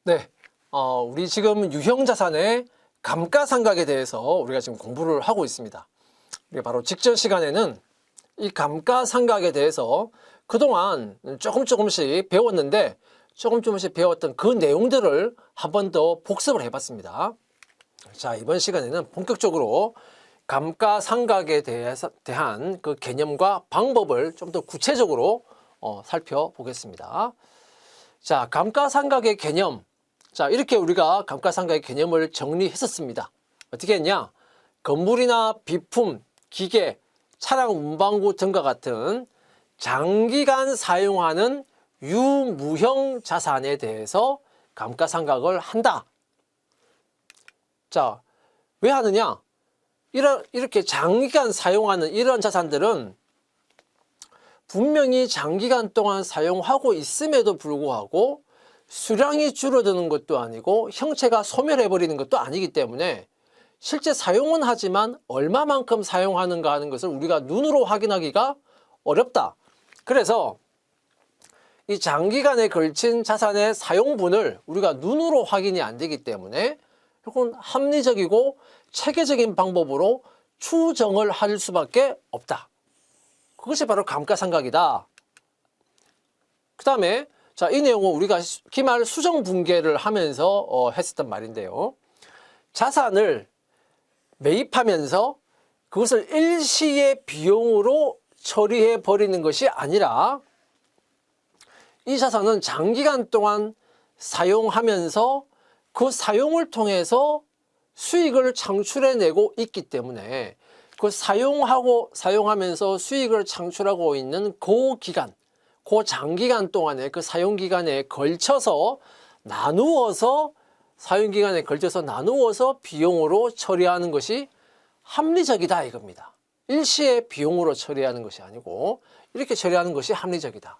네, 우리 지금 유형자산의 감가상각에 대해서 우리가 지금 공부를 하고 있습니다. 우리가 바로 직전 시간에는 이 감가상각에 대해서 그동안 조금씩 배웠는데 조금씩 배웠던 그 내용들을 한 번 더 복습을 해봤습니다. 자, 이번 시간에는 본격적으로 감가상각에 대한 그 개념과 방법을 좀 더 구체적으로 살펴보겠습니다. 자, 감가상각의 개념. 자, 이렇게 우리가 감가상각의 개념을 정리했었습니다. 어떻게 했냐? 건물이나 비품, 기계, 차량 운반구 등과 같은 장기간 사용하는 유무형 자산에 대해서 감가상각을 한다. 자, 왜 하느냐? 이렇게 장기간 사용하는 이런 자산들은 분명히 장기간 동안 사용하고 있음에도 불구하고 수량이 줄어드는 것도 아니고 형체가 소멸해버리는 것도 아니기 때문에 실제 사용은 하지만 얼마만큼 사용하는가 하는 것을 우리가 눈으로 확인하기가 어렵다. 그래서 이 장기간에 걸친 자산의 사용분을 우리가 눈으로 확인이 안 되기 때문에 이건 합리적이고 체계적인 방법으로 추정을 할 수밖에 없다. 그것이 바로 감가상각이다. 그 다음에 자, 이 내용은 우리가 기말 수정 분계를 하면서 했었던 말인데요. 자산을 매입하면서 그것을 일시의 비용으로 처리해 버리는 것이 아니라 이 자산은 장기간 동안 사용하면서 그 사용을 통해서 수익을 창출해내고 있기 때문에 그 사용하면서 수익을 창출하고 있는 그 기간, 그 장기간 동안에 그 사용기간에 걸쳐서 나누어서 비용으로 처리하는 것이 합리적이다 이겁니다. 일시의 비용으로 처리하는 것이 아니고 이렇게 처리하는 것이 합리적이다.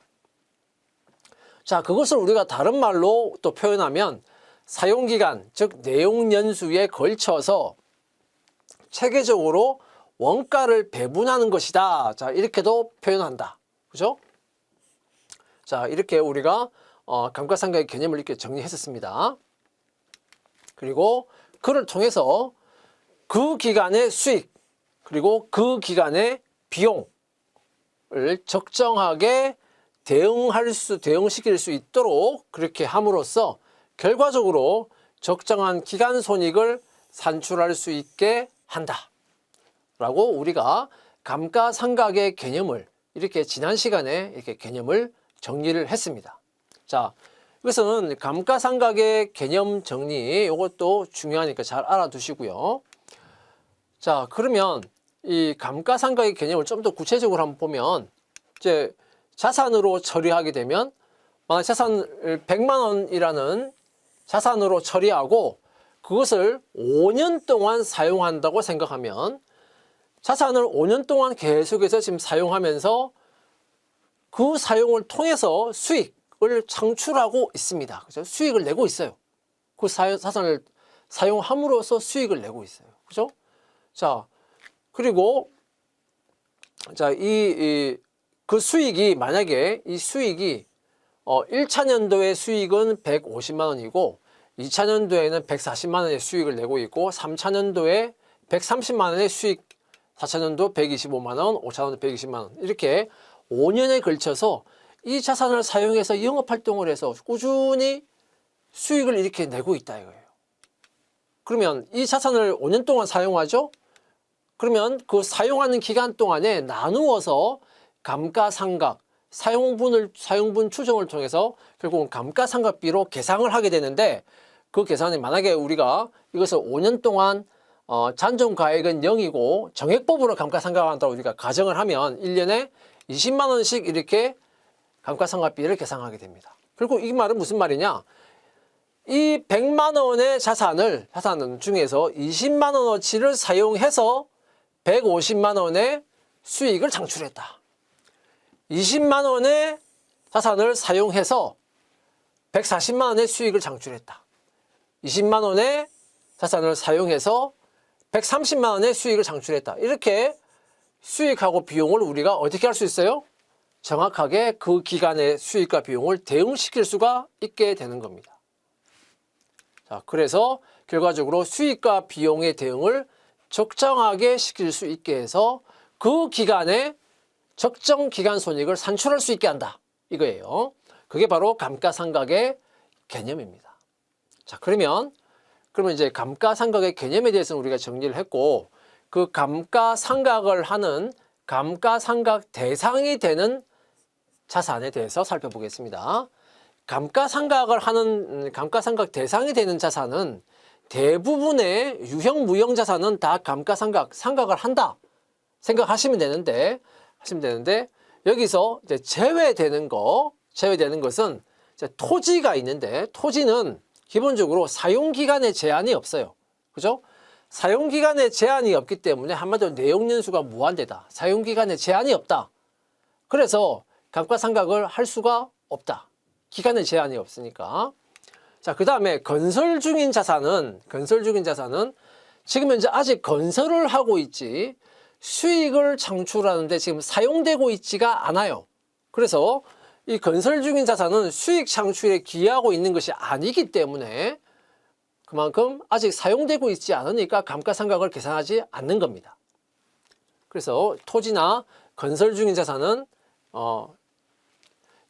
자, 그것을 우리가 다른 말로 또 표현하면 사용기간, 즉 내용연수에 걸쳐서 체계적으로 원가를 배분하는 것이다. 자, 이렇게도 표현한다. 그죠? 자, 이렇게 우리가 감가상각의 개념을 이렇게 정리했었습니다. 그리고 그를 통해서 그 기간의 수익 그리고 그 기간의 비용을 적정하게 대응시킬 수 있도록 그렇게 함으로써 결과적으로 적정한 기간 손익을 산출할 수 있게 한다 라고 우리가 감가상각의 개념을 이렇게 지난 시간에 이렇게 개념을 정리를 했습니다. 자, 이것은 감가상각의 개념 정리 이것도 중요하니까 잘 알아두시고요. 자, 그러면 이 감가상각의 개념을 좀 더 구체적으로 한번 보면 이제 자산으로 처리하게 되면 만약 자산을 100만 원이라는 자산으로 처리하고 그것을 5년 동안 사용한다고 생각하면 자산을 5년 동안 계속해서 지금 사용하면서 그 사용을 통해서 수익을 창출하고 있습니다. 그죠? 수익을 내고 있어요. 그 자산을 사용함으로써 수익을 내고 있어요. 그죠? 자, 그리고 자, 그 수익이 만약에 이 수익이 1차 년도의 수익은 150만 원이고 2차 년도에는 140만 원의 수익을 내고 있고 3차 년도에 130만 원의 수익, 4차 년도 125만 원, 5차 년도 120만 원 이렇게 5년에 걸쳐서 이 자산을 사용해서 영업활동을 해서 꾸준히 수익을 이렇게 내고 있다 이거예요. 그러면 이 자산을 5년 동안 사용하죠? 그러면 그 사용하는 기간 동안에 나누어서 감가상각, 사용분 추정을 통해서 결국은 감가상각비로 계상을 하게 되는데 그 계산이 만약에 우리가 이것을 5년 동안 잔존가액은 0이고 정액법으로 감가상각한다고 우리가 가정을 하면 1년에 20만 원씩 이렇게 감가상각비를 계상하게 됩니다. 그리고 이 말은 무슨 말이냐? 이 100만 원의 자산 중에서 20만 원어치를 사용해서 150만 원의 수익을 창출했다. 20만 원의 자산을 사용해서 140만 원의 수익을 창출했다. 20만 원의 자산을 사용해서 130만 원의 수익을 창출했다. 이렇게 수익하고 비용을 우리가 어떻게 할 수 있어요? 정확하게 그 기간의 수익과 비용을 대응시킬 수가 있게 되는 겁니다. 자, 그래서 결과적으로 수익과 비용의 대응을 적정하게 시킬 수 있게 해서 그 기간에 적정 기간 손익을 산출할 수 있게 한다. 이거예요. 그게 바로 감가상각의 개념입니다. 자, 그러면 이제 감가상각의 개념에 대해서는 우리가 정리를 했고, 그 감가상각을 하는 감가상각 대상이 되는 자산에 대해서 살펴보겠습니다. 감가상각을 하는 감가상각 대상이 되는 자산은 대부분의 유형 무형 자산은 다 상각을 한다 생각하시면 되는데 여기서 이제 제외되는 것은 이제 토지가 있는데, 토지는 기본적으로 사용기간에 제한이 없어요. 그죠? 사용기간에 제한이 없기 때문에 한마디로 내용연수가 무한대다. 사용기간에 제한이 없다. 그래서 감가상각을 할 수가 없다. 기간에 제한이 없으니까. 자, 그 다음에 건설 중인 자산은 지금 현재 아직 건설을 하고 있지 수익을 창출하는데 지금 사용되고 있지가 않아요. 그래서 이 건설 중인 자산은 수익 창출에 기여하고 있는 것이 아니기 때문에 그만큼 아직 사용되고 있지 않으니까 감가상각을 계산하지 않는 겁니다. 그래서 토지나 건설 중인 자산은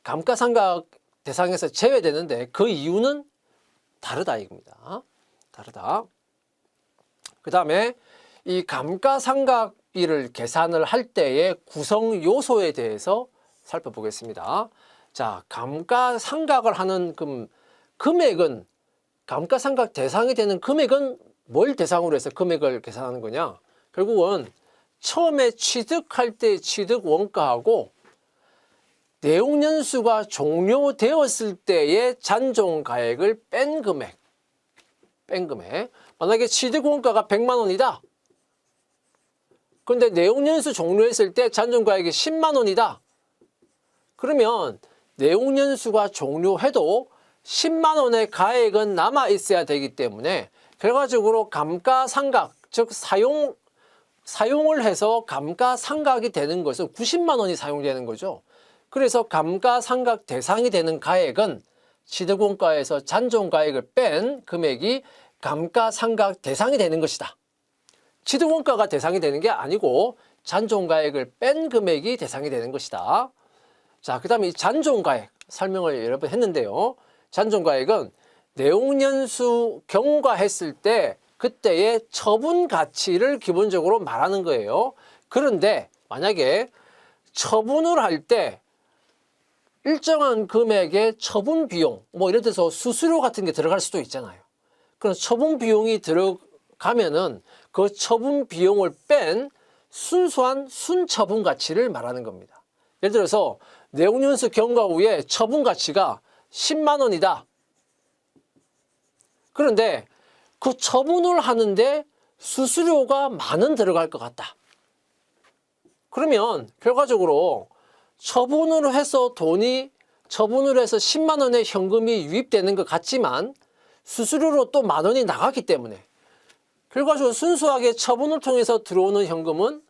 감가상각 대상에서 제외되는데 그 이유는 다르다 이겁니다. 다르다. 그 다음에 이 감가상각비를 계산을 할 때의 구성 요소에 대해서 살펴보겠습니다. 자, 감가상각을 하는 금액은, 감가상각 대상이 되는 금액은 뭘 대상으로 해서 금액을 계산하는 거냐? 결국은 처음에 취득할 때 취득 원가하고 내용연수가 종료되었을 때의 잔존가액을 뺀 금액. 만약에 취득 원가가 100만 원이다. 그런데 내용연수 종료했을 때 잔존가액이 10만 원이다. 그러면 내용연수가 종료해도 10만 원의 가액은 남아 있어야 되기 때문에 결과적으로 감가상각, 즉 사용을 해서 감가상각이 되는 것은 90만 원이 사용되는 거죠. 그래서 감가상각 대상이 되는 가액은 취득원가에서 잔존가액을 뺀 금액이 감가상각 대상이 되는 것이다. 취득원가가 대상이 되는 게 아니고 잔존가액을 뺀 금액이 대상이 되는 것이다. 자, 그 다음에 이 잔존가액 설명을 여러 번 했는데요. 잔존가액은 내용연수 경과했을 때 그때의 처분 가치를 기본적으로 말하는 거예요. 그런데 만약에 처분을 할 때 일정한 금액의 처분 비용, 뭐 예를 들어서 수수료 같은 게 들어갈 수도 있잖아요. 그럼 처분 비용이 들어가면은 그 처분 비용을 뺀 순수한 순처분 가치를 말하는 겁니다. 예를 들어서 내용연수 경과 후에 처분 가치가 10만 원이다. 그런데 그 처분을 하는데 수수료가 만 원 들어갈 것 같다. 그러면 결과적으로 처분을 해서 10만 원의 현금이 유입되는 것 같지만 수수료로 또 만 원이 나갔기 때문에 결과적으로 순수하게 처분을 통해서 들어오는 현금은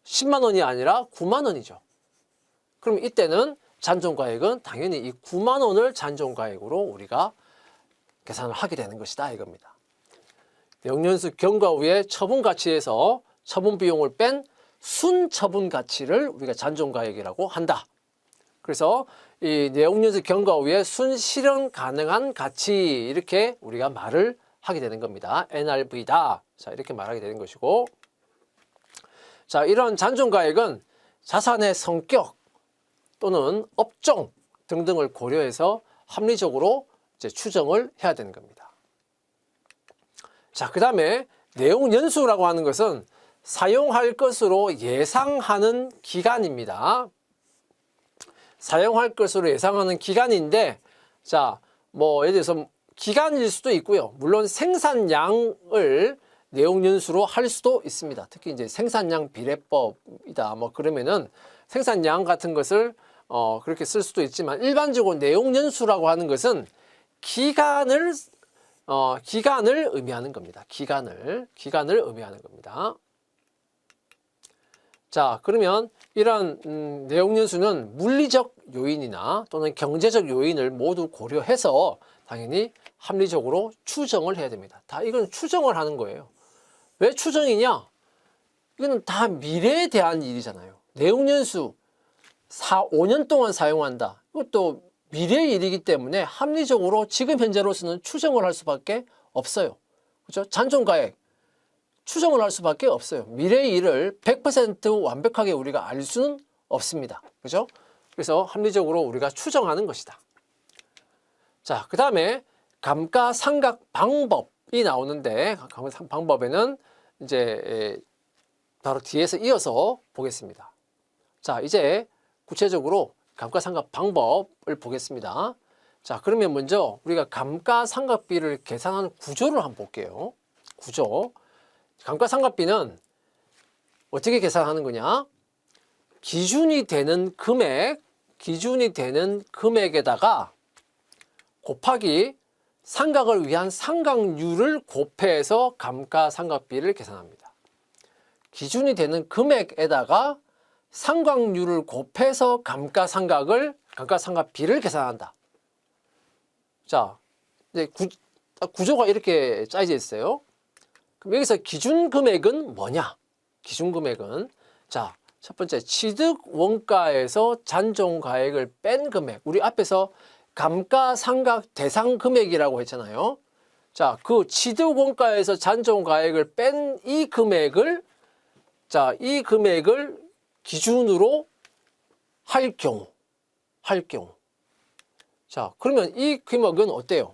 10만 원이 아니라 9만 원이죠. 그럼 이때는 잔존가액은 당연히 이 9만 원을 잔존가액으로 우리가 계산을 하게 되는 것이다 이겁니다. 내용연수 경과 후에 처분 가치에서 처분 비용을 뺀 순처분 가치를 우리가 잔존가액이라고 한다. 그래서 이 내용연수 경과 후에 순실현 가능한 가치 이렇게 우리가 말을 하게 되는 겁니다. NRV다. 자, 이렇게 말하게 되는 것이고, 자, 이런 잔존가액은 자산의 성격 또는 업종 등등을 고려해서 합리적으로 이제 추정을 해야 되는 겁니다. 자, 그 다음에 내용연수라고 하는 것은 사용할 것으로 예상하는 기간입니다. 사용할 것으로 예상하는 기간인데, 자, 뭐 예를 들어서 기간일 수도 있고요. 물론 생산량을 내용연수로 할 수도 있습니다. 특히 이제 생산량 비례법이다. 뭐 그러면은 생산량 같은 것을 그렇게 쓸 수도 있지만 일반적으로 내용연수라고 하는 것은 기간을 의미하는 겁니다. 기간을 의미하는 겁니다. 자, 그러면 이런 내용연수는 물리적 요인이나 또는 경제적 요인을 모두 고려해서 당연히 합리적으로 추정을 해야 됩니다. 다 이건 추정을 하는 거예요. 왜 추정이냐? 이건 다 미래에 대한 일이잖아요. 내용연수 5년 동안 사용한다. 이것도 미래의 일이기 때문에 합리적으로 지금 현재로서는 추정을 할 수밖에 없어요. 그렇죠? 잔존가액 추정을 할 수밖에 없어요. 미래의 일을 100% 완벽하게 우리가 알 수는 없습니다. 그렇죠? 그래서 합리적으로 우리가 추정하는 것이다. 자, 그 다음에 감가상각 방법이 나오는데 감가상각 방법에는 이제 바로 뒤에서 이어서 보겠습니다. 자, 이제 구체적으로 감가상각 방법을 보겠습니다. 자, 그러면 먼저 우리가 감가상각비를 계산하는 구조를 한번 볼게요. 구조. 감가상각비는 어떻게 계산하는 거냐? 기준이 되는 금액에다가 곱하기 상각을 위한 상각률을 곱해서 감가상각비를 계산합니다. 기준이 되는 금액에다가 상각률을 곱해서 감가상각비를 계산한다. 자, 이제 구조가 이렇게 짜여져 있어요. 그럼 여기서 기준 금액은 뭐냐? 기준 금액은 자, 첫 번째 취득 원가에서 잔존 가액을 뺀 금액. 우리 앞에서 감가상각 대상 금액이라고 했잖아요. 자, 그 취득 원가에서 잔존 가액을 뺀 이 금액을 기준으로 할 경우. 자, 그러면 이 금액은 어때요?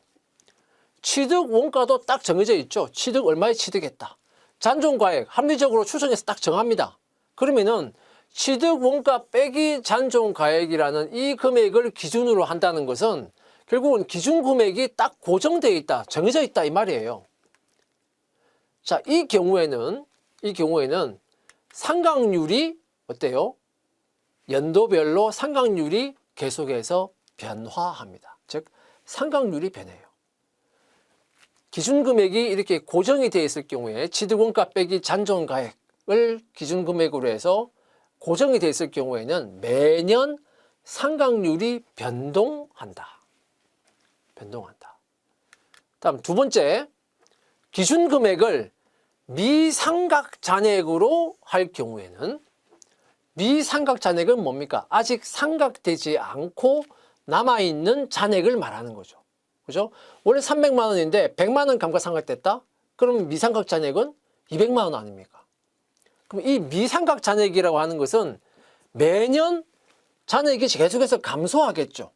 취득 원가도 딱 정해져 있죠. 취득 얼마에 취득했다. 잔존가액 합리적으로 추정해서 딱 정합니다. 그러면은 취득 원가 빼기 잔존가액이라는 이 금액을 기준으로 한다는 것은 결국은 기준 금액이 딱 고정되어 있다, 정해져 있다 이 말이에요. 자, 이 경우에는 상각률이 어때요? 연도별로 상각률이 계속해서 변화합니다. 즉 상각률이 변해요. 기준금액이 이렇게 고정이 되어 있을 경우에 취득원가 빼기 잔존가액을 기준금액으로 해서 고정이 되어 있을 경우에는 매년 상각률이 변동한다. 다음 두 번째, 기준금액을 미상각 잔액으로 할 경우에는 미상각 잔액은 뭡니까? 아직 상각되지 않고 남아있는 잔액을 말하는 거죠. 그죠? 원래 300만 원인데 100만 원 감가상각됐다? 그럼 미상각 잔액은 200만 원 아닙니까? 그럼 이 미상각 잔액이라고 하는 것은 매년 잔액이 계속해서 감소하겠죠.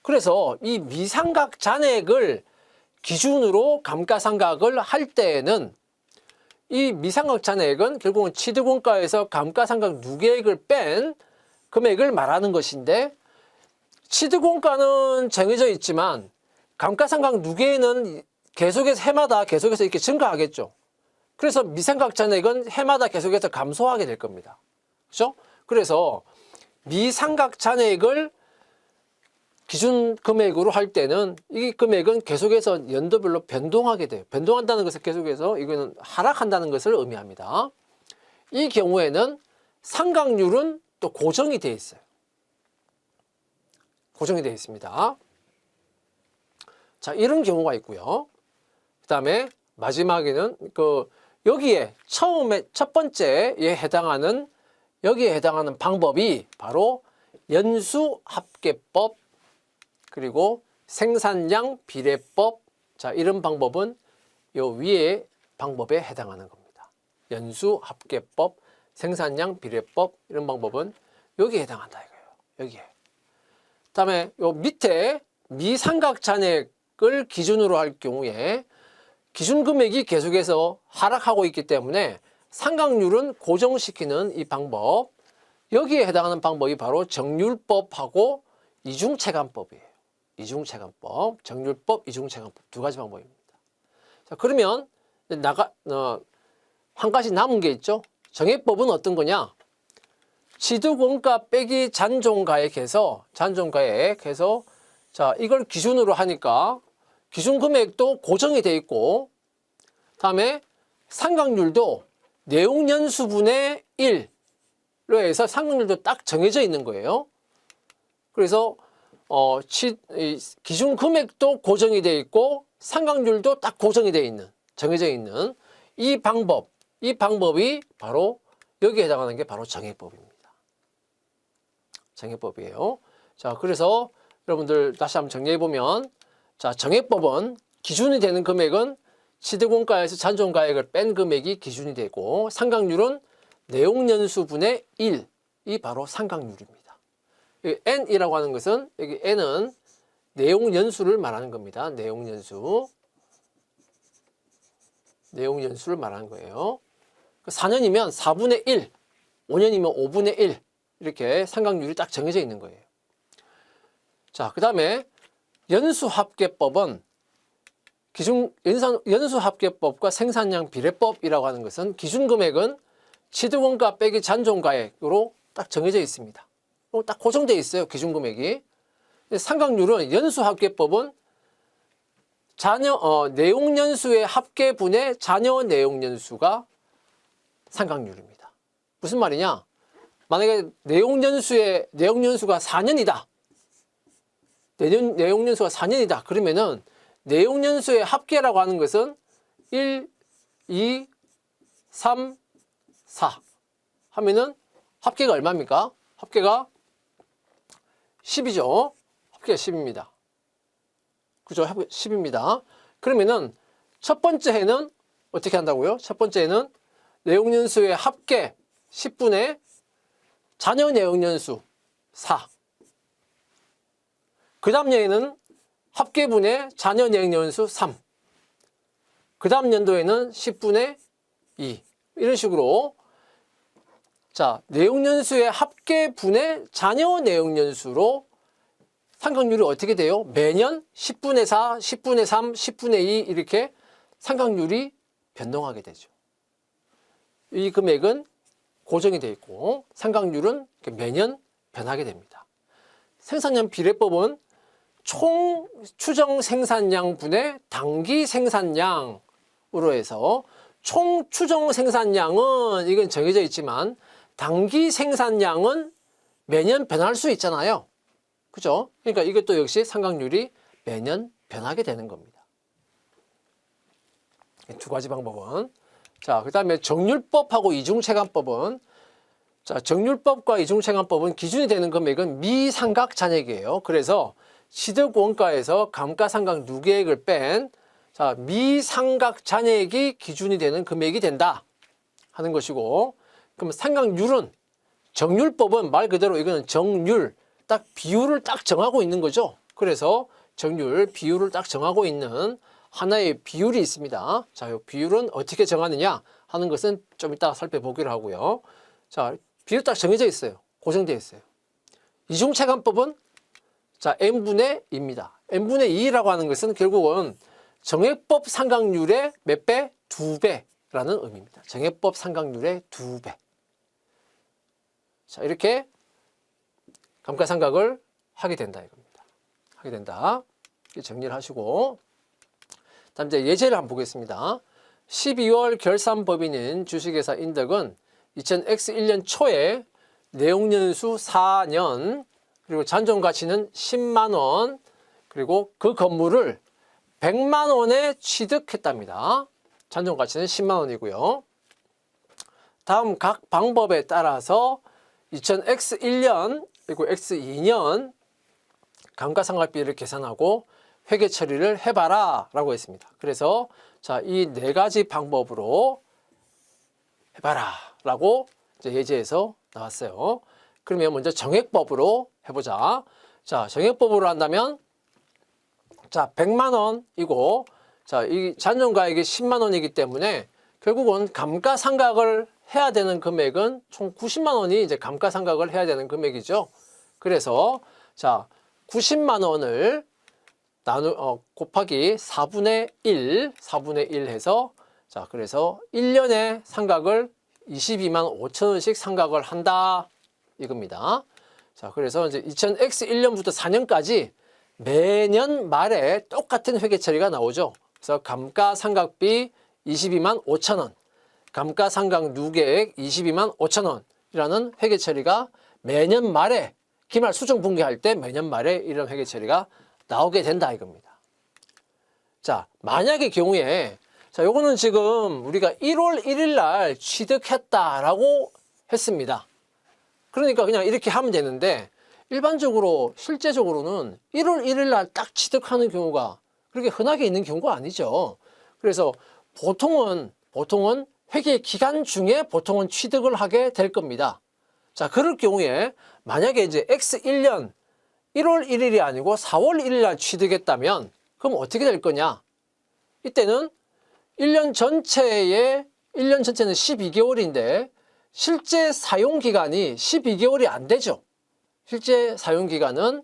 그래서 이 미상각 잔액을 기준으로 감가상각을 할 때에는 이 미상각 잔액은 결국은 취득원가에서 감가상각 누계액을 뺀 금액을 말하는 것인데 취득원가는 정해져 있지만 감가상각 누계는 계속해서 해마다 계속해서 이렇게 증가하겠죠. 그래서 미상각 잔액은 해마다 계속해서 감소하게 될 겁니다. 그렇죠? 그래서 미상각 잔액을 기준 금액으로 할 때는 이 금액은 계속해서 연도별로 변동하게 돼요. 변동한다는 것은 계속해서 이거는 하락한다는 것을 의미합니다. 이 경우에는 상각률은 또 고정이 되어 있어요. 고정이 되어 있습니다. 자, 이런 경우가 있고요. 그 다음에 마지막에는 여기에 첫 번째에 해당하는 방법이 바로 연수합계법 그리고 생산량 비례법. 자, 이런 방법은 요 위에 방법에 해당하는 겁니다. 연수합계법, 생산량 비례법 이런 방법은 여기에 해당한다 이거예요. 여기에. 그다음에 요 밑에 미상각 잔액을 기준으로 할 경우에 기준 금액이 계속해서 하락하고 있기 때문에 상각률은 고정시키는 이 방법, 여기에 해당하는 방법이 바로 정률법하고 이중체감법이에요. 이중체감법, 정률법, 이중체감법 두 가지 방법입니다. 자, 그러면 한 가지 남은 게 있죠. 정액법은 어떤 거냐? 취득원가 빼기 잔존가액해서 자, 이걸 기준으로 하니까 기준 금액도 고정이 돼 있고, 다음에 상각률도 내용연수분의 1로 해서 상각률도 딱 정해져 있는 거예요. 그래서 기준 금액도 고정이 되어 있고 상각률도 딱 고정이 되어 있는, 정해져 있는 이 방법이 바로 여기에 해당하는 게 바로 정액법입니다. 정액법이에요. 자, 그래서 여러분들 다시 한번 정리해 보면, 자, 정액법은 기준이 되는 금액은 취득원가에서 잔존가액을 뺀 금액이 기준이 되고, 상각률은 내용연수분의 1이 바로 상각률입니다. 여기 N이라고 하는 것은, 여기 N은 내용연수를 말하는 겁니다. 내용연수를 말하는 거예요. 4년이면 4분의 1, 5년이면 5분의 1, 이렇게 상각률이 딱 정해져 있는 거예요. 자, 그 다음에 연수합계법은 연수합계법과 생산량 비례법이라고 하는 것은 기준금액은 취득원가 빼기 잔존가액으로 딱 정해져 있습니다. 딱 고정되어 있어요. 기준금액이. 상각률은 연수합계법은 내용연수의 합계분의 자녀 내용연수가 상각률입니다. 무슨 말이냐? 만약에 내용연수가 4년이다. 내용연수가 4년이다. 그러면은 내용연수의 합계라고 하는 것은 1, 2, 3, 4 하면은 합계가 얼마입니까? 합계가 10이죠. 합계가 10입니다. 그죠? 10입니다. 그러면은 첫 번째 해는 어떻게 한다고요? 첫 번째 해는 내용연수의 합계 10분의 자녀 내용연수 4. 그 다음 해에는 합계분의 자녀 내용연수 3. 그 다음 연도에는 10분의 2. 이런 식으로, 자, 내용연수의 합계분의 자녀 내용연수로 상각률이 어떻게 돼요? 매년 10분의 4, 10분의 3, 10분의 2 이렇게 상각률이 변동하게 되죠. 이 금액은 고정이 되어 있고 상각률은 매년 변하게 됩니다. 생산량 비례법은 총 추정 생산량분의 당기 생산량으로 해서, 총 추정 생산량은 이건 정해져 있지만 당기 생산량은 매년 변할 수 있잖아요. 그죠? 그러니까 이것도 역시 상각률이 매년 변하게 되는 겁니다. 두 가지 방법은. 자, 그 다음에 정률법하고 이중체감법은, 자, 정률법과 이중체감법은 기준이 되는 금액은 미상각 잔액이에요. 그래서 취득원가에서 감가상각 누계액을 뺀, 자, 미상각 잔액이 기준이 되는 금액이 된다 하는 것이고, 그럼 상각률은, 정률법은 말 그대로 이거는 정률, 딱 비율을 딱 정하고 있는 거죠. 그래서 정률, 비율을 딱 정하고 있는 하나의 비율이 있습니다. 자, 이 비율은 어떻게 정하느냐 하는 것은 좀 이따 살펴보기로 하고요. 자, 비율 딱 정해져 있어요. 고정되어 있어요. 이중체감법은, 자, n분의 2입니다. n분의 2라고 하는 것은 결국은 정액법 상각률의 몇 배? 2배라는 의미입니다. 정액법 상각률의 2배. 자, 이렇게 감가상각을 하게 된다 이겁니다. 하게 된다. 이렇게 정리를 하시고, 다음 이제 예제를 한번 보겠습니다. 12월 결산법인인 주식회사 인덕은 2000X1년 초에 내용연수 4년, 그리고 잔존가치는 10만 원, 그리고 그 건물을 100만 원에 취득했답니다. 잔존가치는 10만 원이고요. 다음 각 방법에 따라서 2000X1년 그리고 X2년 감가상각비를 계산하고 회계 처리를 해봐라 라고 했습니다. 그래서 자, 이 네 가지 방법으로 해봐라 라고 이제 예제에서 나왔어요. 그러면 먼저 정액법으로 해보자. 자, 정액법으로 한다면, 자, 100만 원이고, 자, 이 잔존가액이 10만 원이기 때문에 결국은 감가상각을 해야 되는 금액은 총 90만 원이 이제 감가상각을 해야 되는 금액이죠. 그래서 자, 90만 원을 곱하기 4분의 1 해서, 자, 그래서 1년에 상각을 22만 5천 원씩 상각을 한다 이겁니다. 자, 그래서 이제 2000X1년부터 4년까지 매년 말에 똑같은 회계 처리가 나오죠. 그래서 감가상각비 22만 5천 원, 감가상각 누계액 22만 5천 원이라는 회계 처리가 매년 말에 기말 수정 분기할 때 매년 말에 이런 회계 처리가 나오게 된다 이겁니다. 자, 만약의 경우에 자, 요거는 지금 우리가 1월 1일 날 취득했다라고 했습니다. 그러니까 그냥 이렇게 하면 되는데 일반적으로 실제적으로는 1월 1일 날 딱 취득하는 경우가 그렇게 흔하게 있는 경우가 아니죠. 그래서 보통은 회계 기간 중에 보통은 취득을 하게 될 겁니다. 자, 그럴 경우에 만약에 이제 X 1년 1월 1일이 아니고 4월 1일 날 취득했다면 그럼 어떻게 될 거냐? 이때는 1년 전체는 12개월인데 실제 사용 기간이 12개월이 안 되죠. 실제 사용 기간은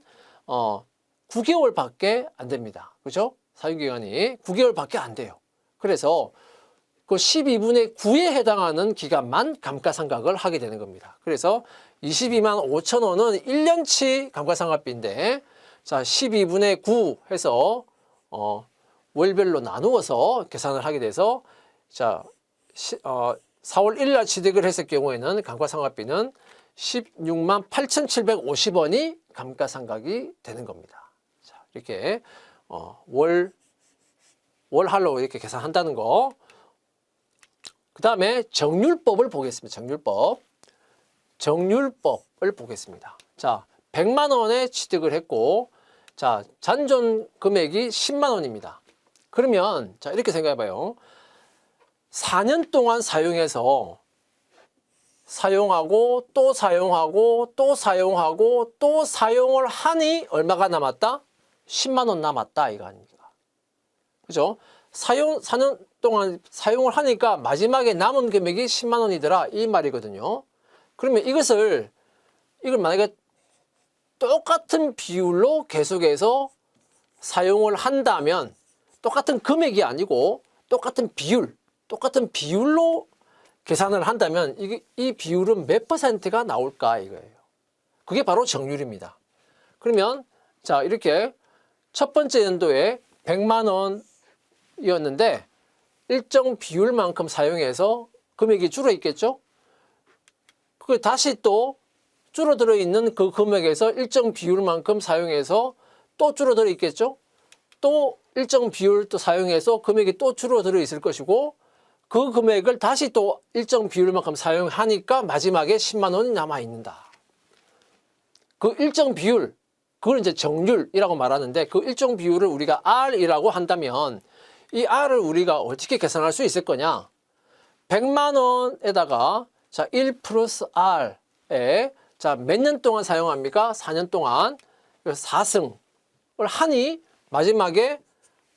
9개월밖에 안 됩니다. 그죠? 사용 기간이 9개월밖에 안 돼요. 그래서 그 12분의 9에 해당하는 기간만 감가상각을 하게 되는 겁니다. 그래서 22만 5천 원은 1년치 감가상각비인데 자, 12분의 9 해서 월별로 나누어서 계산을 하게 돼서 자, 4월 1일 날 취득을 했을 경우에는 감가상각비는 16만 8,750원이 감가상각이 되는 겁니다. 자, 이렇게 월할로 이렇게 계산한다는 거. 그 다음에 정률법을 보겠습니다. 정률법을 보겠습니다. 자, 100만 원에 취득을 했고 자, 잔존 금액이 10만 원입니다. 그러면 자, 이렇게 생각해 봐요. 4년 동안 사용해서 사용하고 또 사용하고 또 사용하고 또 사용을 하니 얼마가 남았다? 10만 원 남았다 이거 아닙니까? 그죠? 4년 동안 사용을 하니까 마지막에 남은 금액이 10만 원이더라 이 말이거든요. 그러면 이걸 만약에 똑같은 비율로 계속해서 사용을 한다면 똑같은 금액이 아니고 똑같은 비율로 계산을 한다면 이 비율은 몇 퍼센트가 나올까 이거예요. 그게 바로 정률입니다. 그러면 자, 이렇게 첫 번째 연도에 100만 원이었는데 일정 비율만큼 사용해서 금액이 줄어 있겠죠? 그 다시 또 줄어들어 있는 그 금액에서 일정 비율만큼 사용해서 또 줄어들어 있겠죠? 또 일정 비율 또 사용해서 금액이 또 줄어들어 있을 것이고 그 금액을 다시 또 일정 비율만큼 사용하니까 마지막에 10만 원이 남아 있는다. 그 일정 비율, 그걸 이제 정률이라고 말하는데 그 일정 비율을 우리가 R이라고 한다면 이 R을 우리가 어떻게 계산할 수 있을 거냐? 100만 원에다가 자, 1 플러스 R에 자, 몇 년 동안 사용합니까? 4년 동안 4승을 하니 마지막에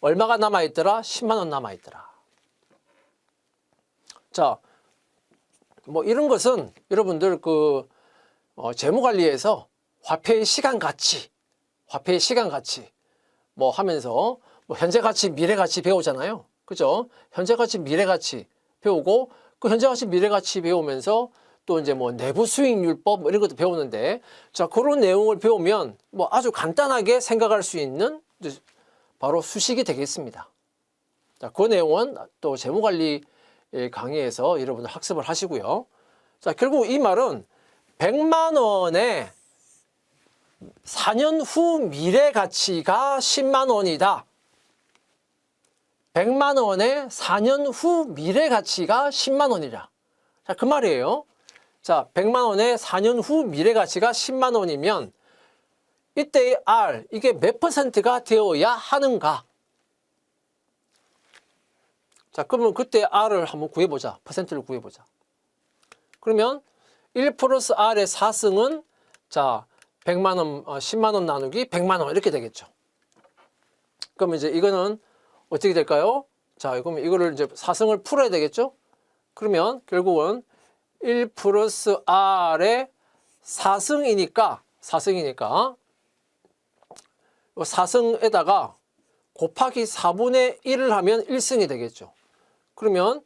얼마가 남아있더라? 10만 원 남아있더라. 자, 뭐 이런 것은 여러분들 재무관리에서 화폐의 시간 가치 뭐 하면서 뭐 현재 가치, 미래 가치 배우잖아요. 그죠? 현재 가치, 미래 가치 배우고 그 현재 가치, 미래 가치 배우면서 또 이제 뭐 내부 수익률법 뭐 이런 것도 배우는데 자, 그런 내용을 배우면 뭐 아주 간단하게 생각할 수 있는 바로 수식이 되겠습니다. 자, 그 내용은 또 재무관리 강의에서 여러분들 학습을 하시고요. 자, 결국 이 말은 100만 원에 4년 후 미래 가치가 10만 원이다. 100만 원에 4년 후 미래 가치가 10만 원이라. 자, 그 말이에요. 자, 100만 원에 4년 후 미래 가치가 10만 원이면 이때의 R, 이게 몇 퍼센트가 되어야 하는가? 자, 그러면 그때 R을 한번 구해보자. 퍼센트를 구해보자. 그러면 1 플러스 R의 4승은 자, 100만 원, 10만 원 나누기 100만 원 이렇게 되겠죠. 그러면 이제 이거는 어떻게 될까요? 자, 그러면 이거를 이제 4승을 풀어야 되겠죠? 그러면 결국은 1 플러스 R의 4승이니까 4승에다가 곱하기 4분의 1을 하면 1승이 되겠죠. 그러면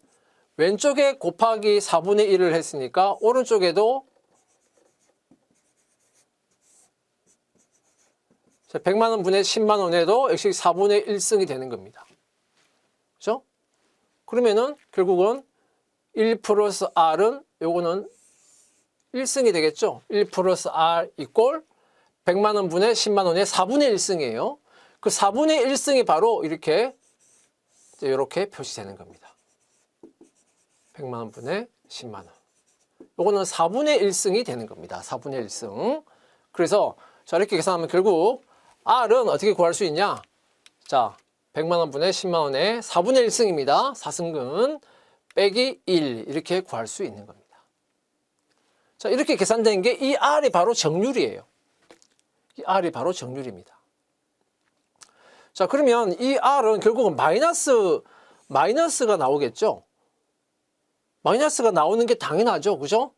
왼쪽에 곱하기 4분의 1을 했으니까 오른쪽에도 100만 원 분의 10만 원에도 역시 4분의 1승이 되는 겁니다. 그렇죠? 그러면은 결국은 1 플러스 R은 요거는 1승이 되겠죠. 1 플러스 R 이꼴 100만 원 분의 10만 원의 4분의 1승이에요. 그 4분의 1승이 바로 이렇게 표시되는 겁니다. 100만 원 분의 10만 원. 요거는 4분의 1승이 되는 겁니다. 4분의 1승. 그래서 자, 이렇게 계산하면 결국 R은 어떻게 구할 수 있냐? 자, 100만 원 분의 10만 원의 4분의 1승입니다. 4승근 빼기 1 이렇게 구할 수 있는 겁니다. 자, 이렇게 계산된 게 이 R이 바로 정률이에요. 이 R이 바로 정률입니다. 자, 그러면 이 R은 결국은 마이너스가 나오겠죠? 마이너스가 나오는 게 당연하죠. 그죠?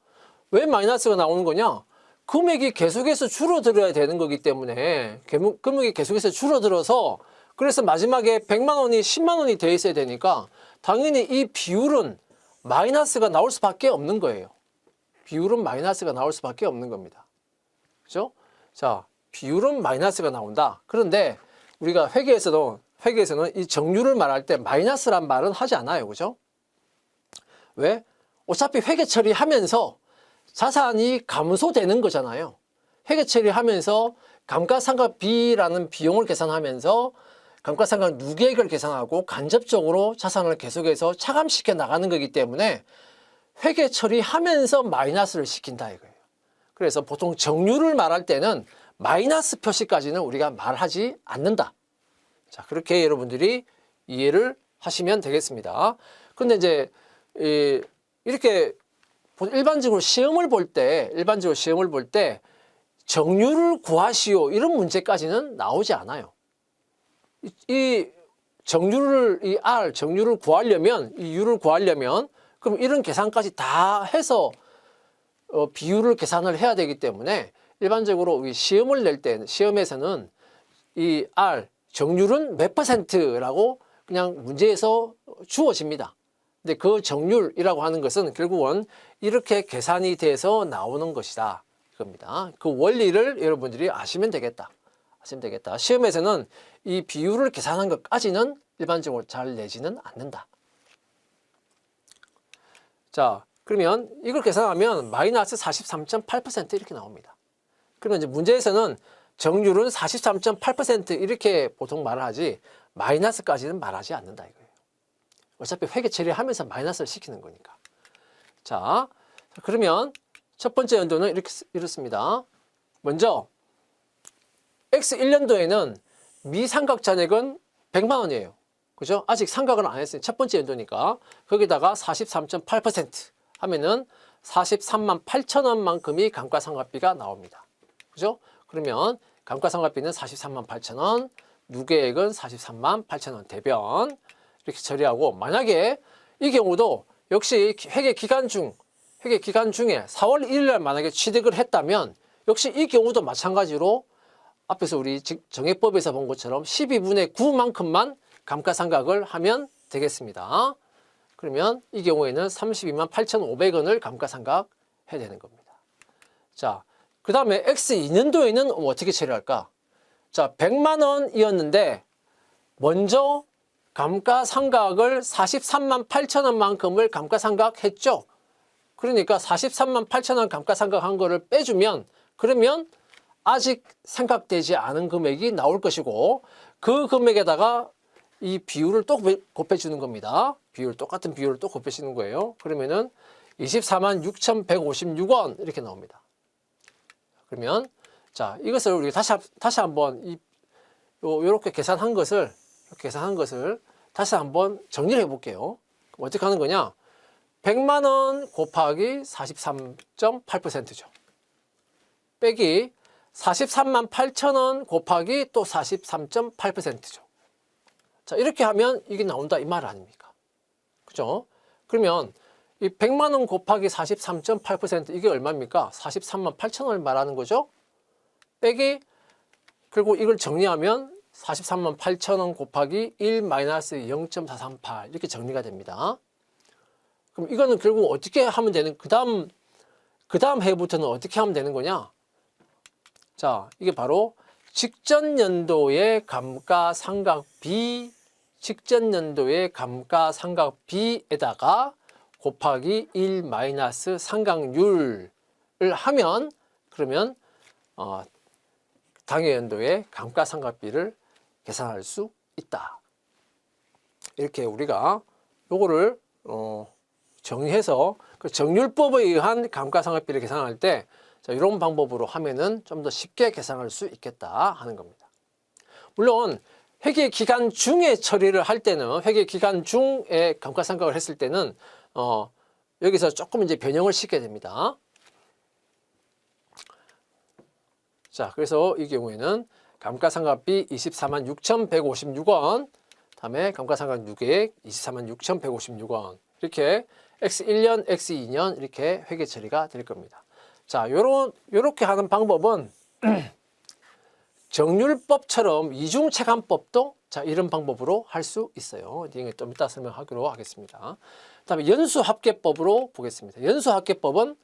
왜 마이너스가 나오는 거냐? 금액이 계속해서 줄어들어야 되는 거기 때문에 금액이 계속해서 줄어들어서 그래서 마지막에 100만 원이 10만 원이 돼 있어야 되니까 당연히 이 비율은 마이너스가 나올 수밖에 없는 거예요. 비율은 마이너스가 나올 수밖에 없는 겁니다. 그죠? 자, 비율은 마이너스가 나온다. 그런데 우리가 회계에서는 이 정률을 말할 때 마이너스란 말은 하지 않아요. 그죠? 왜? 어차피 회계 처리하면서 자산이 감소되는 거잖아요. 회계 처리하면서 감가상각비라는 비용을 계산하면서 감가상각 누계액을 계산하고 간접적으로 자산을 계속해서 차감시켜 나가는 거기 때문에 회계 처리하면서 마이너스를 시킨다 이거예요. 그래서 보통 정률을 말할 때는 마이너스 표시까지는 우리가 말하지 않는다. 자, 그렇게 여러분들이 이해를 하시면 되겠습니다. 근데 이제 이렇게 일반적으로 시험을 볼 때 정률을 구하시오 이런 문제까지는 나오지 않아요. 이 정률을 구하려면 이 유를 구하려면 그럼 이런 계산까지 다 해서 비율을 계산을 해야 되기 때문에 일반적으로 시험을 낼 때 시험에서는 이 R 정률은 몇 %라고 그냥 문제에서 주어집니다. 근데 그 정률이라고 하는 것은 결국은 이렇게 계산이 돼서 나오는 것이다 이겁니다. 그 원리를 여러분들이 아시면 되겠다. 시험에서는 이 비율을 계산한 것까지는 일반적으로 잘 내지는 않는다. 자, 그러면 이걸 계산하면 마이너스 43.8% 이렇게 나옵니다. 그러면 이제 문제에서는 정률은 43.8% 이렇게 보통 말을 하지 마이너스까지는 말하지 않는다 이거예요. 어차피 회계 처리하면서 마이너스를 시키는 거니까. 자, 그러면 첫 번째 연도는 이렇습니다. 먼저 X1년도에는 미상각 잔액은 100만 원이에요. 그죠? 아직 상각을 안 했어요. 첫 번째 연도니까. 거기다가 43.8% 하면은 43만 8천 원만큼이 감가상각비가 나옵니다. 그죠? 그러면 감가상각비는 43만 8천 원, 누계액은 43만 8천 원 대변 이렇게 처리하고 만약에 이 경우도 역시 회계 기간 중에 4월 1일 날 만약에 취득을 했다면 역시 이 경우도 마찬가지로 앞에서 우리 정액법에서 본 것처럼 12분의 9만큼만 감가상각을 하면 되겠습니다. 그러면 이 경우에는 32만 8,500원을 감가상각 해야 되는 겁니다. 자, 그 다음에 X2년도에는 어떻게 처리할까? 자, 100만 원이었는데 먼저 감가상각을 43만 8천 원만큼을 감가상각했죠. 그러니까 43만 8천 원 감가상각한 거를 빼주면 그러면 아직 생각되지 않은 금액이 나올 것이고 그 금액에다가 이 비율을 또 곱해주는 겁니다. 똑같은 비율을 또 곱해주는 거예요. 그러면은 24만 6,156원 이렇게 나옵니다. 그러면 자, 이것을 우리가 다시 한번 요렇게 계산한 것을 다시 한번 정리를 해볼게요. 어떻게 하는 거냐? 100만 원 곱하기 43.8%죠. 빼기 43만 8천 원 곱하기 또 43.8%죠. 자, 이렇게 하면 이게 나온다 이 말 아닙니까? 그죠? 그러면 이 100만 원 곱하기 43.8% 이게 얼마입니까? 43만 8천 원을 말하는 거죠. 빼기 그리고 이걸 정리하면 43만 8천 원 곱하기 1 마이너스 0.438 이렇게 정리가 됩니다. 그럼 이거는 결국 어떻게 하면 되는 그 다음 해부터는 어떻게 하면 되는 거냐? 자, 이게 바로 직전 연도의 감가상각비에다가 곱하기 1 마이너스 상각률을 하면 그러면 당해 연도의 감가상각비를 계산할 수 있다. 이렇게 우리가 요거를 정리해서 그 정률법에 의한 감가상각비를 계산할 때 자, 이런 방법으로 하면은 좀 더 쉽게 계산할 수 있겠다 하는 겁니다. 물론 회계 기간 중에 처리를 할 때는 회계 기간 중에 감가상각을 했을 때는 여기서 조금 이제 변형을 시켜야 됩니다. 자, 그래서 이 경우에는 감가상각비 24만 6,156원, 다음에 감가상각 누계액 24만 6,156원 이렇게 X1년, X2년 이렇게 회계 처리가 될 겁니다. 자, 요렇게 하는 방법은 정률법처럼 이중체감법도 자, 이런 방법으로 할 수 있어요. 이게 좀 이따 설명하기로 하겠습니다. 그다음에 연수합계법으로 보겠습니다. 연수합계법은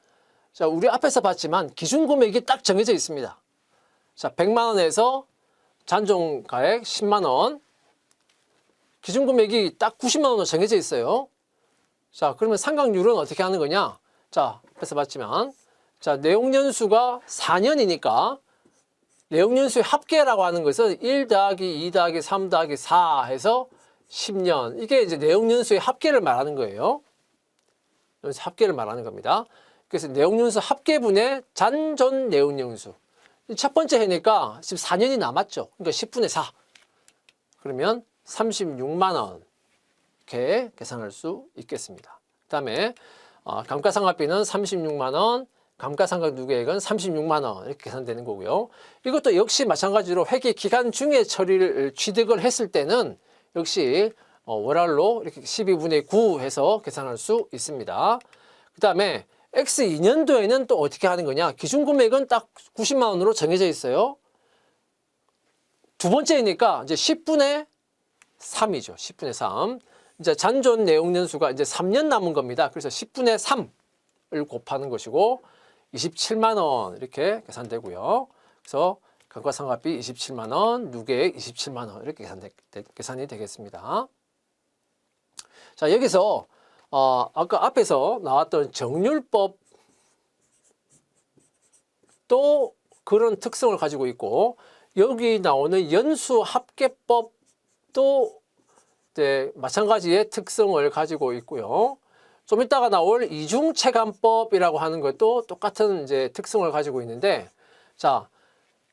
자, 우리 앞에서 봤지만 기준금액이 딱 정해져 있습니다. 자, 100만 원에서 잔존가액 10만 원, 기준금액이 딱 90만 원으로 정해져 있어요. 자, 그러면 상각률은 어떻게 하는 거냐? 자, 앞에서 봤지만 자, 내용연수가 4년이니까 내용연수의 합계라고 하는 것은 1 더하기 2 더하기 3 더하기 4 해서 10년. 이게 이제 내용연수의 합계를 말하는 거예요. 합계를 말하는 겁니다. 그래서 내용연수 합계분의 잔존 내용연수. 첫 번째 해니까 지금 4년이 남았죠. 그러니까 10분의 4. 그러면 36만 원 이렇게 계산할 수 있겠습니다. 그 다음에 감가상각비는 36만 원, 감가상각 누계액은 36만 원 이렇게 계산되는 거고요. 이것도 역시 마찬가지로 회계 기간 중에 처리를 취득을 했을 때는 역시 월할로 이렇게 12분의 9 해서 계산할 수 있습니다. 그 다음에 X2년도에는 또 어떻게 하는 거냐? 기준금액은 딱 90만 원으로 정해져 있어요. 두 번째니까 이제 10분의 3이죠. 10분의 3. 이제 잔존 내용연수가 이제 3년 남은 겁니다. 그래서 10분의 3을 곱하는 것이고 27만 원 이렇게 계산되고요. 그래서 감가상각비 27만 원, 누계액 27만 원 이렇게 계산이 되겠습니다. 자, 여기서 아까 앞에서 나왔던 정률법 또 그런 특성을 가지고 있고 여기 나오는 연수합계법도 마찬가지의 특성을 가지고 있고요. 좀 이따가 나올 이중체감법이라고 하는 것도 똑같은 이제 특성을 가지고 있는데 자,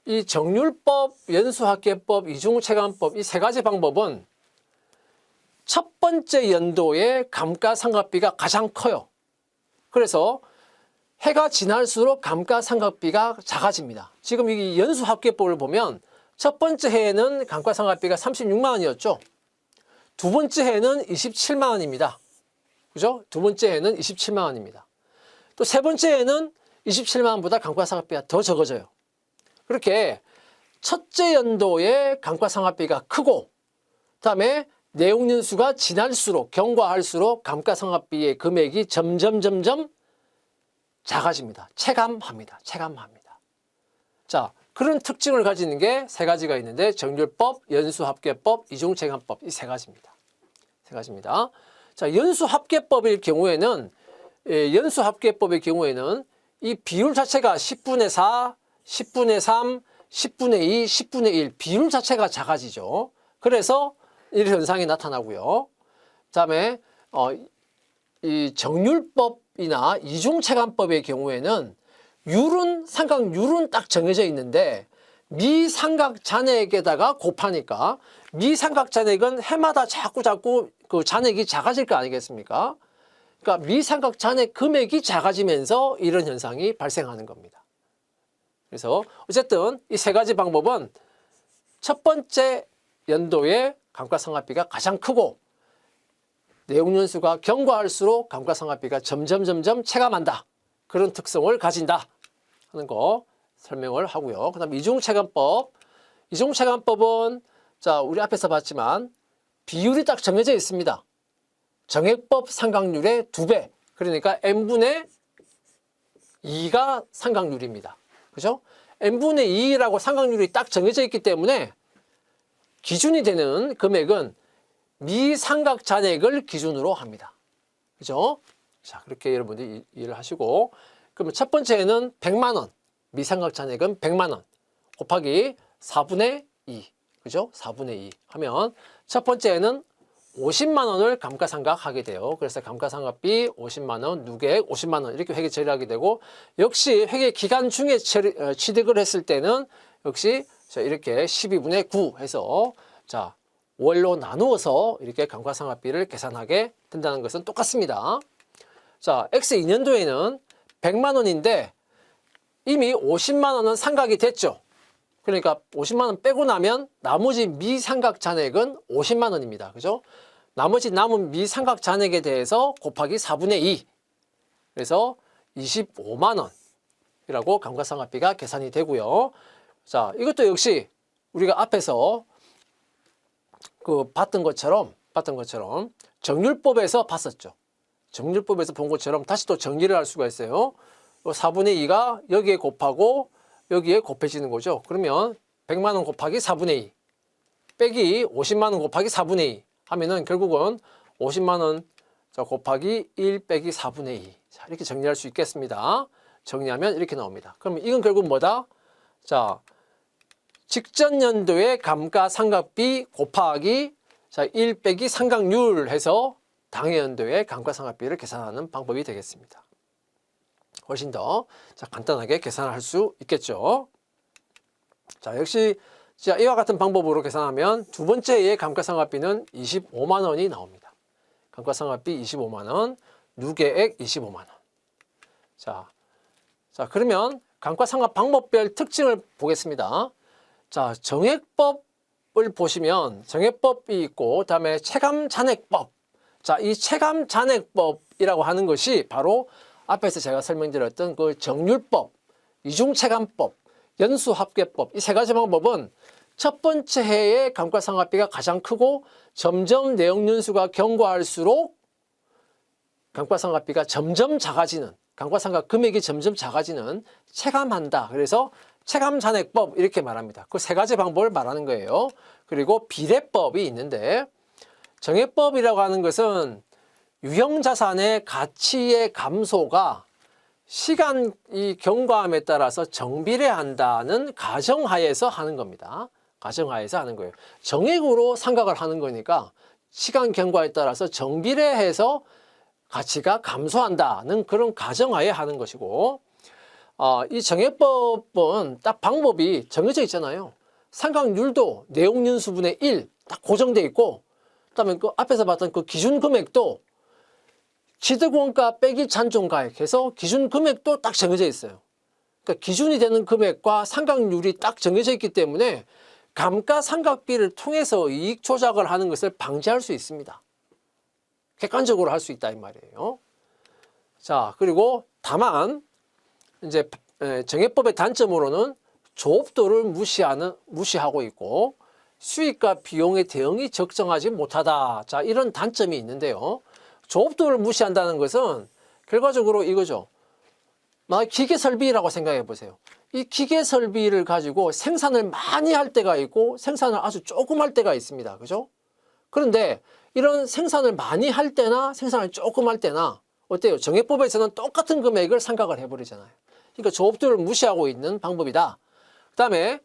이 정률법, 연수합계법, 이중체감법 이 세 가지 방법은 첫 번째 연도의 감가상각비가 가장 커요. 그래서 해가 지날수록 감가상각비가 작아집니다. 지금 이 연수합계법을 보면 첫 번째 해에는 감가상각비가 36만 원이었죠. 두 번째 해에는 27만 원입니다. 그죠? 두 번째 해에는 27만 원입니다. 또 세 번째 해에는 27만 원보다 감가상각비가 더 적어져요. 그렇게 첫째 연도의 감가상각비가 크고 그다음에 내용연수가 지날수록 경과할수록 감가상각비의 금액이 점점 작아집니다. 체감합니다. 자, 그런 특징을 가지는 게 세 가지가 있는데 정률법, 연수합계법, 이중체감법 이 세 가지입니다. 자, 연수합계법의 경우에는 이 비율 자체가 10분의 4, 10분의 3, 10분의 2, 10분의 1 비율 자체가 작아지죠. 그래서 이런 현상이 나타나고요. 그다음에 이 정률법이나 이중체감법의 경우에는 상각률은 딱 정해져 있는데 미상각 잔액에다가 곱하니까 미상각 잔액은 해마다 자꾸 그 잔액이 작아질 거 아니겠습니까? 그러니까 미상각 잔액 금액이 작아지면서 이런 현상이 발생하는 겁니다. 그래서 어쨌든 이 세 가지 방법은 첫 번째 연도의 감가상각비가 가장 크고 내용연수가 경과할수록 감가상각비가 점점 체감한다. 그런 특성을 가진다 하는 거 설명을 하고요. 그 다음에 이중체감법은 자, 우리 앞에서 봤지만 비율이 딱 정해져 있습니다. 정액법 상각률의 2배. 그러니까 n분의 2가 상각률입니다. 그죠? n분의 2라고 상각률이 딱 정해져 있기 때문에 기준이 되는 금액은 미상각 잔액을 기준으로 합니다. 그죠? 자, 그렇게 여러분들이 이해를 하시고, 그러면 첫 번째는 100만 원, 미상각 잔액은 100만 원. 곱하기 4분의 2. 그죠? 4분의 2 하면 첫 번째는 50만 원을 감가상각하게 돼요. 그래서 감가상각비 50만 원, 누계액 50만 원 이렇게 회계 처리하게 되고 역시 회계 기간 중에 취득을 했을 때는 역시 자, 이렇게 12분의 9 해서 자, 월로 나누어서 이렇게 감가상각비를 계산하게 된다는 것은 똑같습니다. 자, X2년도에는 100만 원인데 이미 50만 원은 상각이 됐죠. 그러니까 50만 원 빼고 나면 나머지 미상각 잔액은 50만 원입니다. 그죠? 나머지 남은 미상각 잔액에 대해서 곱하기 4분의 2. 그래서 25만 원이라고 감가상각비가 계산이 되고요. 자, 이것도 역시 우리가 앞에서 봤던 것처럼 정률법에서 봤었죠. 정률법에서 본 것처럼 다시 또 정리를 할 수가 있어요. 4분의 2가 여기에 곱하고 여기에 곱해지는 거죠. 그러면 100만 원 곱하기 4분의 2 빼기 50만 원 곱하기 4분의 2 하면은 결국은 50만 원 곱하기 1 빼기 4분의 2. 자, 이렇게 정리할 수 있겠습니다. 정리하면 이렇게 나옵니다. 그러면 이건 결국 뭐다? 자, 직전 연도의 감가상각비 곱하기 자, 1 빼기 상각률 해서 당해 연도의 감가상각비를 계산하는 방법이 되겠습니다. 훨씬 더 자, 간단하게 계산할 수 있겠죠. 자, 역시 자, 이와 같은 방법으로 계산하면 두 번째의 감가상각비는 25만 원이 나옵니다. 감가상각비 25만 원, 누계액 25만 원. 자, 그러면 감가상각 방법별 특징을 보겠습니다. 자, 정액법을 보시면 정액법이 있고 그다음에 체감잔액법. 자, 이 체감잔액법이라고 하는 것이 바로 앞에서 제가 설명드렸던 그 정률법, 이중체감법, 연수합계법 이 세 가지 방법은 첫 번째 해의 감가상각비가 가장 크고 점점 내역연수가 경과할수록 감가상각비가 점점 작아지는 감가상각 금액이 점점 작아지는 체감한다. 그래서 체감잔액법 이렇게 말합니다. 그 세 가지 방법을 말하는 거예요. 그리고 비례법이 있는데 정액법이라고 하는 것은 유형자산의 가치의 감소가 시간이 경과함에 따라서 정비례한다는 가정하에서 하는 겁니다. 가정하에서 하는 거예요. 정액으로 상각을 하는 거니까 시간 경과에 따라서 정비례해서 가치가 감소한다는 그런 가정하에 하는 것이고 이 정액법은 딱 방법이 정해져 있잖아요. 상각률도 내용연수분의 1 딱 고정돼 있고 그다음에 그 앞에서 봤던 그 기준 금액도 취득원가 빼기 잔존가액 해서 기준 금액도 딱 정해져 있어요. 그러니까 기준이 되는 금액과 상각률이 딱 정해져 있기 때문에 감가상각비를 통해서 이익 조작을 하는 것을 방지할 수 있습니다. 객관적으로 할 수 있다 이 말이에요. 자, 그리고 다만 이제 정액법의 단점으로는 조업도를 무시하고 있고 수익과 비용의 대응이 적정하지 못하다. 자, 이런 단점이 있는데요. 조업도를 무시한다는 것은 결과적으로 이거죠. 기계설비라고 생각해 보세요. 이 기계설비를 가지고 생산을 많이 할 때가 있고 생산을 아주 조금 할 때가 있습니다. 그죠? 그런데 이런 생산을 많이 할 때나 생산을 조금 할 때나 어때요? 정액법에서는 똑같은 금액을 상각을 해버리잖아요. 그러니까 조업도를 무시하고 있는 방법이다. 그 다음에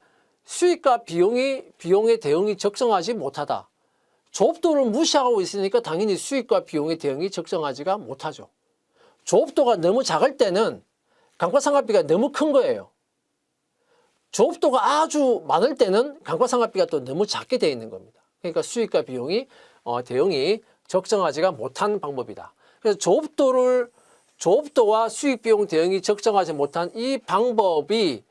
수익과 비용의 대응이 적정하지 못하다. 조업도를 무시하고 있으니까 당연히 수익과 비용의 대응이 적정하지가 못하죠. 조업도가 너무 작을 때는 감가상각비가 너무 큰 거예요. 조업도가 아주 많을 때는 감가상각비가 또 너무 작게 되어 있는 겁니다. 그러니까 수익과 비용이 대응이 적정하지가 못한 방법이다. 그래서 조업도와 수익 비용 대응이 적정하지 못한 이 방법이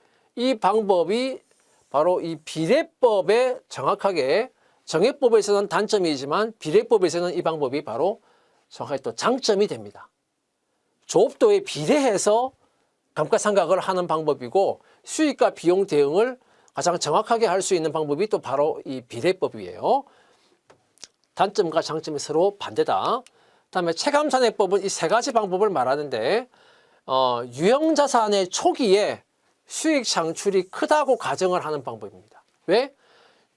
바로 이 비례법에 정확하게 정액법에서는 단점이지만 비례법에서는 이 방법이 바로 정확하게 또 장점이 됩니다. 조업도에 비례해서 감가상각을 하는 방법이고 수익과 비용 대응을 가장 정확하게 할 수 있는 방법이 또 바로 이 비례법이에요. 단점과 장점이 서로 반대다. 그다음에 체감잔액법은 이 세 가지 방법을 말하는데 유형자산의 초기에 수익 창출이 크다고 가정을 하는 방법입니다. 왜?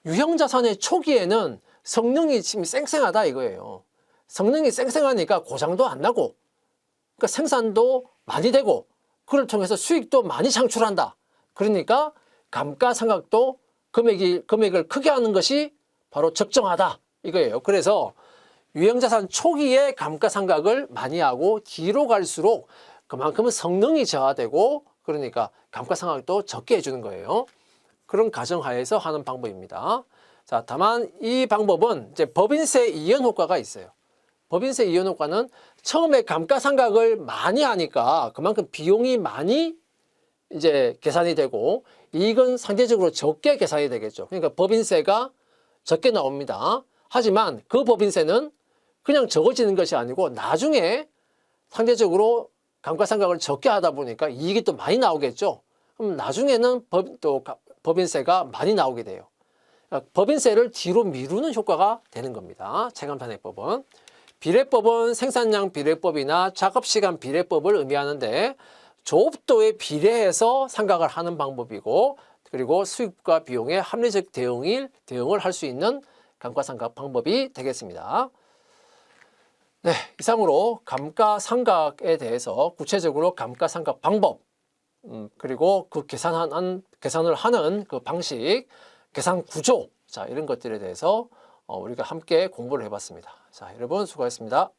유형자산의 초기에는 성능이 지금 쌩쌩하다 이거예요. 성능이 쌩쌩하니까 고장도 안 나고 그러니까 생산도 많이 되고 그걸 통해서 수익도 많이 창출한다. 그러니까 감가상각도 금액을 크게 하는 것이 바로 적정하다 이거예요. 그래서 유형자산 초기에 감가상각을 많이 하고 뒤로 갈수록 그만큼은 성능이 저하되고 그러니까 감가상각도 적게 해주는 거예요. 그런 가정하에서 하는 방법입니다. 자, 다만 이 방법은 이제 법인세 이연 효과가 있어요. 법인세 이연 효과는 처음에 감가상각을 많이 하니까 그만큼 비용이 많이 이제 계산이 되고 이익은 상대적으로 적게 계산이 되겠죠. 그러니까 법인세가 적게 나옵니다. 하지만 그 법인세는 그냥 적어지는 것이 아니고 나중에 상대적으로 감가상각을 적게 하다 보니까 이익이 또 많이 나오겠죠. 그럼 나중에는 법인세가 많이 나오게 돼요. 그러니까 법인세를 뒤로 미루는 효과가 되는 겁니다. 체감산입법은. 비례법은 생산량 비례법이나 작업시간 비례법을 의미하는데 조업도에 비례해서 상각을 하는 방법이고 그리고 수입과 비용의 합리적 대응을 할 수 있는 감가상각 방법이 되겠습니다. 네, 이상으로 감가상각에 대해서 구체적으로 감가상각 방법 그리고 그 계산을 하는 그 방식, 계산 구조 자 이런 것들에 대해서 우리가 함께 공부를 해봤습니다. 자, 여러분 수고하셨습니다.